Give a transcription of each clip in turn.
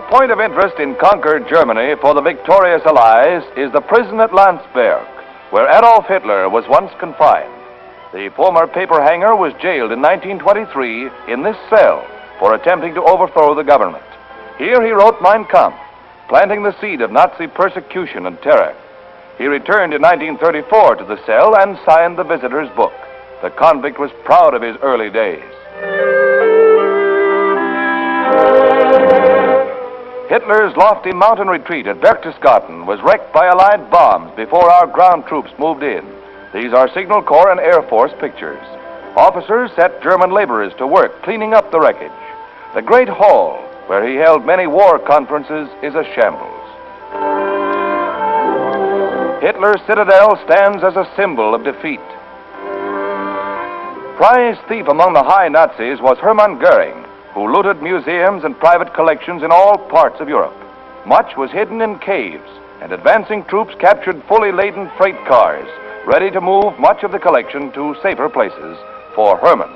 point of interest in conquered Germany for the victorious Allies is the prison at Landsberg, where Adolf Hitler was once confined. The former paper hanger was jailed in 1923 in this cell for attempting to overthrow the government. Here he wrote Mein Kampf, planting the seed of Nazi persecution and terror. He returned in 1934 to the cell and signed the visitor's book. The convict was proud of his early days. Hitler's lofty mountain retreat at Berchtesgaden was wrecked by Allied bombs before our ground troops moved in. These are Signal Corps and Air Force pictures. Officers set German laborers to work cleaning up the wreckage. The Great Hall, where he held many war conferences, is a shambles. Hitler's citadel stands as a symbol of defeat. Prize thief among the high Nazis was Hermann Goering, who looted museums and private collections in all parts of Europe. Much was hidden in caves, and advancing troops captured fully laden freight cars, ready to move much of the collection to safer places for Hermann.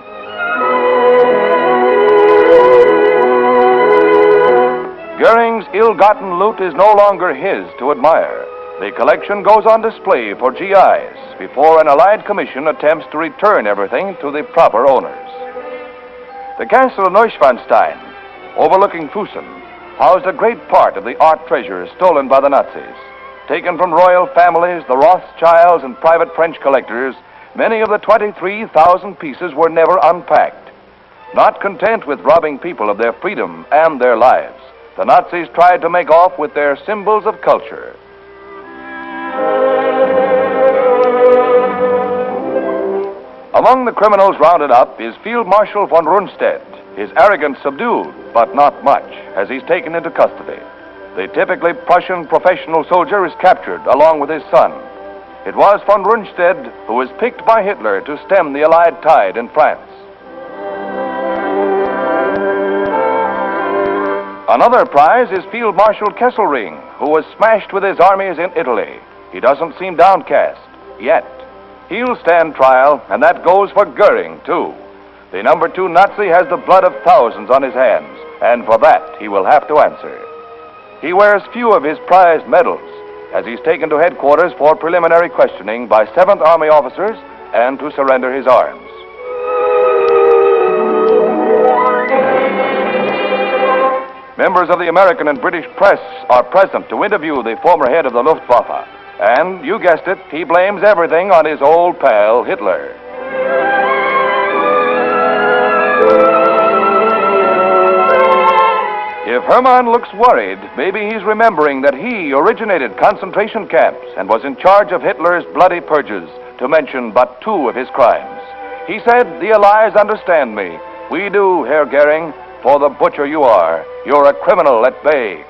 Goering's ill-gotten loot is no longer his to admire. The collection goes on display for GIs before an Allied commission attempts to return everything to the proper owners. The castle of Neuschwanstein, overlooking Fussen, housed a great part of the art treasures stolen by the Nazis. Taken from royal families, the Rothschilds, and private French collectors, many of the 23,000 pieces were never unpacked. Not content with robbing people of their freedom and their lives, the Nazis tried to make off with their symbols of culture. Among the criminals rounded up is Field Marshal von Rundstedt. His arrogance subdued, but not much, as he's taken into custody. The typically Prussian professional soldier is captured along with his son. It was von Rundstedt who was picked by Hitler to stem the Allied tide in France. Another prize is Field Marshal Kesselring, who was smashed with his armies in Italy. He doesn't seem downcast, yet. He'll stand trial, and that goes for Goering, too. The number 2 Nazi has the blood of thousands on his hands, and for that he will have to answer. He wears few of his prized medals, as he's taken to headquarters for preliminary questioning by 7th Army officers and to surrender his arms. Members of the American and British press are present to interview the former head of the Luftwaffe. And, you guessed it, he blames everything on his old pal, Hitler. If Hermann looks worried, maybe he's remembering that he originated concentration camps and was in charge of Hitler's bloody purges, to mention but 2 of his crimes. He said, "The Allies understand me. We do, Herr Goering. For the butcher you are. You're a criminal at bay."